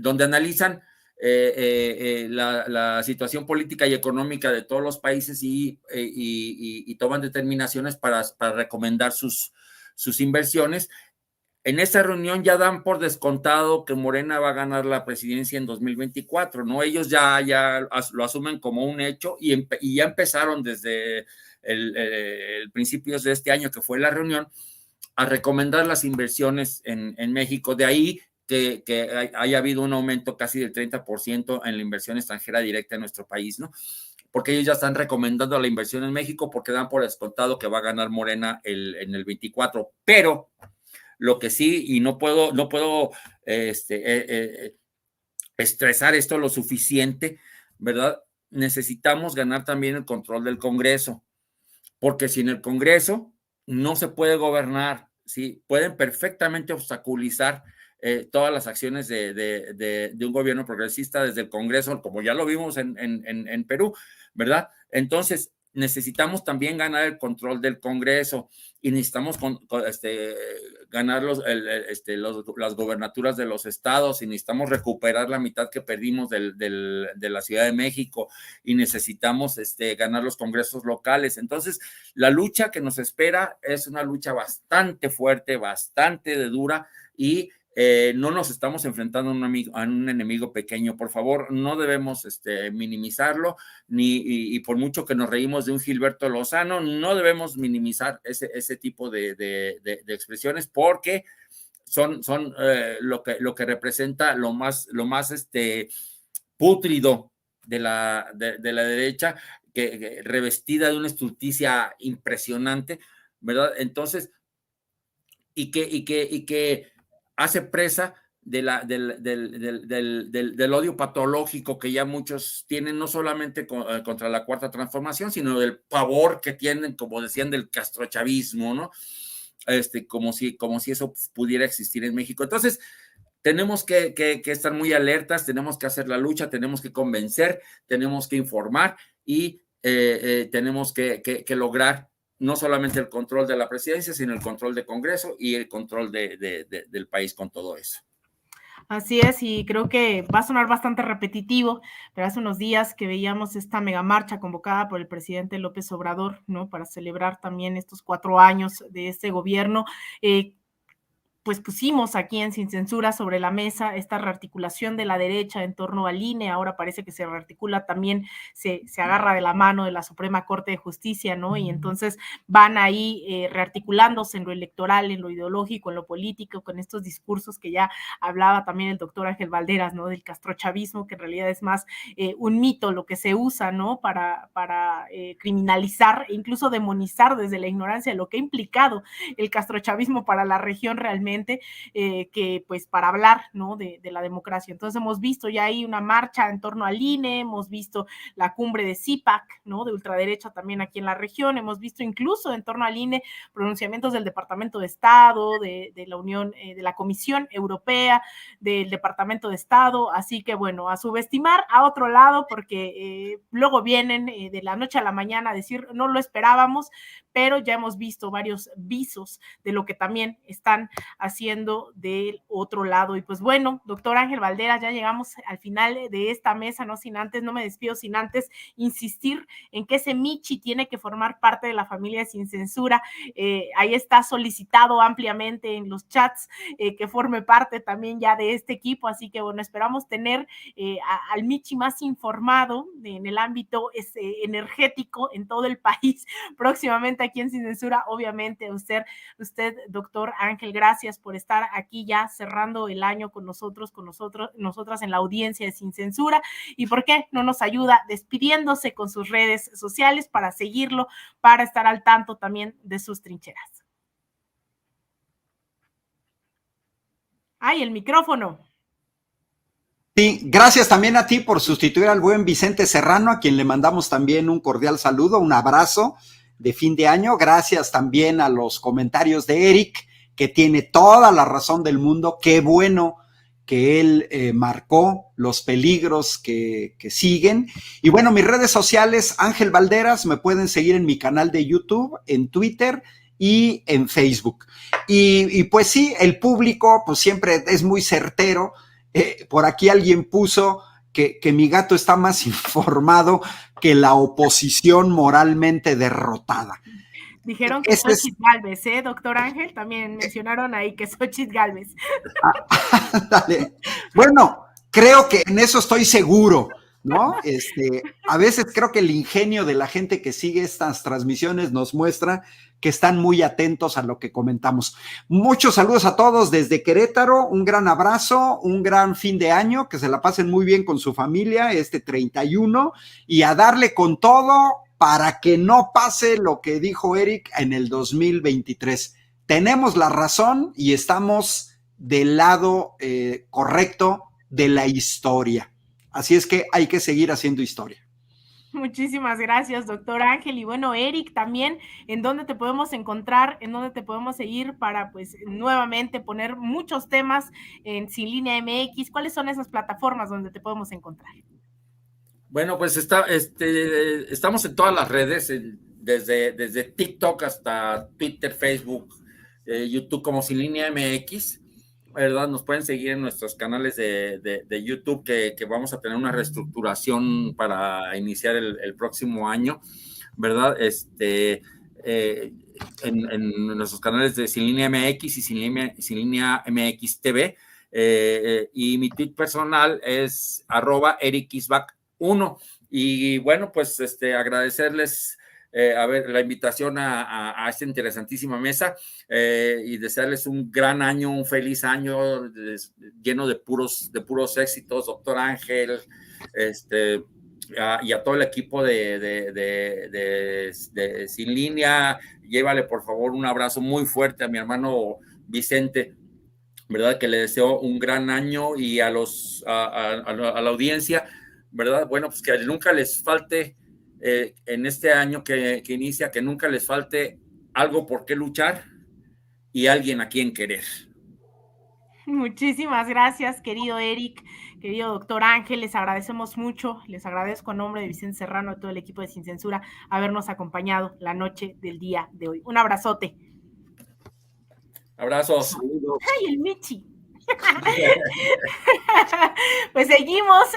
Donde analizan la situación política y económica de todos los países y toman determinaciones para recomendar sus inversiones. En esa reunión ya dan por descontado que Morena va a ganar la presidencia en 2024, ¿no? Ellos ya lo asumen como un hecho y ya empezaron desde el principios de este año, que fue la reunión, a recomendar las inversiones en México. De ahí que haya habido un aumento casi del 30% en la inversión extranjera directa en nuestro país, ¿no? Porque ellos ya están recomendando la inversión en México porque dan por descontado que va a ganar Morena en el 24. Pero lo que sí, y no puedo estresar esto lo suficiente, ¿verdad? Necesitamos ganar también el control del Congreso, porque sin el Congreso no se puede gobernar, ¿sí? Pueden perfectamente obstaculizar todas las acciones de un gobierno progresista desde el Congreso, como ya lo vimos en Perú, ¿verdad? Entonces, necesitamos también ganar el control del Congreso y necesitamos ganar las gobernaturas de los estados y necesitamos recuperar la mitad que perdimos de la Ciudad de México y necesitamos ganar los congresos locales. Entonces, la lucha que nos espera es una lucha bastante fuerte, bastante dura y no nos estamos enfrentando a un enemigo pequeño. Por favor, no debemos minimizarlo, y por mucho que nos reímos de un Gilberto Lozano, no debemos minimizar ese tipo de expresiones, porque son lo que representa lo más pútrido de la derecha, que revestida de una estulticia impresionante, ¿verdad? Entonces, y que hace presa del odio patológico que ya muchos tienen, no solamente contra la Cuarta Transformación, sino del pavor que tienen, como decían, del castrochavismo, ¿no? Como si eso pudiera existir en México. Entonces, tenemos que estar muy alertas, tenemos que hacer la lucha, tenemos que convencer, tenemos que informar y tenemos que lograr no solamente el control de la presidencia, sino el control del Congreso y el control del país con todo eso. Así es, y creo que va a sonar bastante repetitivo, pero hace unos días que veíamos esta megamarcha convocada por el presidente López Obrador, ¿no? Para celebrar también estos 4 años de este gobierno, pues pusimos aquí en Sin Censura sobre la mesa esta rearticulación de la derecha en torno al INE. Ahora parece que se rearticula también, se agarra de la mano de la Suprema Corte de Justicia, ¿no? Y entonces van ahí rearticulándose en lo electoral, en lo ideológico, en lo político, con estos discursos que ya hablaba también el doctor Ángel Valderas, ¿no? Del castrochavismo, que en realidad es más un mito lo que se usa, ¿no? Para criminalizar e incluso demonizar desde la ignorancia lo que ha implicado el castrochavismo para la región realmente, realmente, que pues para hablar, ¿no? de la democracia. Entonces hemos visto ya ahí una marcha en torno al INE, hemos visto la cumbre de CIPAC, ¿no? De ultraderecha también aquí en la región, hemos visto incluso en torno al INE pronunciamientos del Departamento de Estado, de la Unión, de la Comisión Europea, del Departamento de Estado, así que bueno, a subestimar a otro lado, porque luego vienen de la noche a la mañana a decir, no lo esperábamos, pero ya hemos visto varios visos de lo que también están haciendo del otro lado. Y pues bueno, doctor Ángel Valderas, ya llegamos al final de esta mesa, no me despido sin antes insistir en que ese Michi tiene que formar parte de la familia Sin Censura. Ahí está solicitado ampliamente en los chats que forme parte también ya de este equipo, así que bueno, esperamos tener al Michi más informado en el ámbito energético en todo el país próximamente aquí en Sin Censura. Obviamente usted, doctor Ángel, gracias por estar aquí ya cerrando el año con nosotras en la audiencia de Sin Censura, y por qué no nos ayuda despidiéndose con sus redes sociales para seguirlo, para estar al tanto también de sus trincheras. ¡Ay, el micrófono! Sí, gracias también a ti por sustituir al buen Vicente Serrano, a quien le mandamos también un cordial saludo, un abrazo de fin de año. Gracias también a los comentarios de Eric, que tiene toda la razón del mundo. Qué bueno que él marcó los peligros que siguen. Y bueno, mis redes sociales, Ángel Valderas, me pueden seguir en mi canal de YouTube, en Twitter y en Facebook. Y pues sí, el público pues siempre es muy certero. Por aquí alguien puso que mi gato está más informado que la oposición moralmente derrotada. Dijeron que Xochitl Gálvez, doctor Ángel, también mencionaron ahí que Xochitl Gálvez. Dale. Bueno, creo que en eso estoy seguro, ¿no? A veces creo que el ingenio de la gente que sigue estas transmisiones nos muestra que están muy atentos a lo que comentamos. Muchos saludos a todos desde Querétaro, un gran abrazo, un gran fin de año, que se la pasen muy bien con su familia 31 y a darle con todo para que no pase lo que dijo Eric en el 2023. Tenemos la razón y estamos del lado correcto de la historia. Así es que hay que seguir haciendo historia. Muchísimas gracias, doctor Ángel. Y bueno, Eric, también, ¿en dónde te podemos encontrar? ¿En dónde te podemos seguir para, pues, nuevamente poner muchos temas en Sin Línea MX? ¿Cuáles son esas plataformas donde te podemos encontrar? Bueno, pues estamos en todas las redes, desde TikTok hasta Twitter, Facebook, YouTube como Sin Línea MX, ¿verdad? Nos pueden seguir en nuestros canales de YouTube, que vamos a tener una reestructuración para iniciar el próximo año, ¿verdad? En nuestros canales de Sin Línea MX y Sin Línea MX TV, y mi tweet personal es @ericisbach1. Y bueno, pues agradecerles la invitación a esta interesantísima mesa, y desearles un gran año, un feliz año lleno de puros éxitos, doctor Ángel, y a todo el equipo de Sin Línea. Llévale por favor un abrazo muy fuerte a mi hermano Vicente, ¿verdad? Que le deseo un gran año, y a la audiencia, ¿verdad? Bueno, pues que nunca les falte en este año que inicia, que nunca les falte algo por qué luchar y alguien a quien querer. Muchísimas gracias, querido Eric, querido doctor Ángel, les agradecemos mucho, les agradezco en nombre de Vicente Serrano y todo el equipo de Sin Censura habernos acompañado la noche del día de hoy. Un abrazote. Abrazos. ¡Ay, el Michi! Pues seguimos.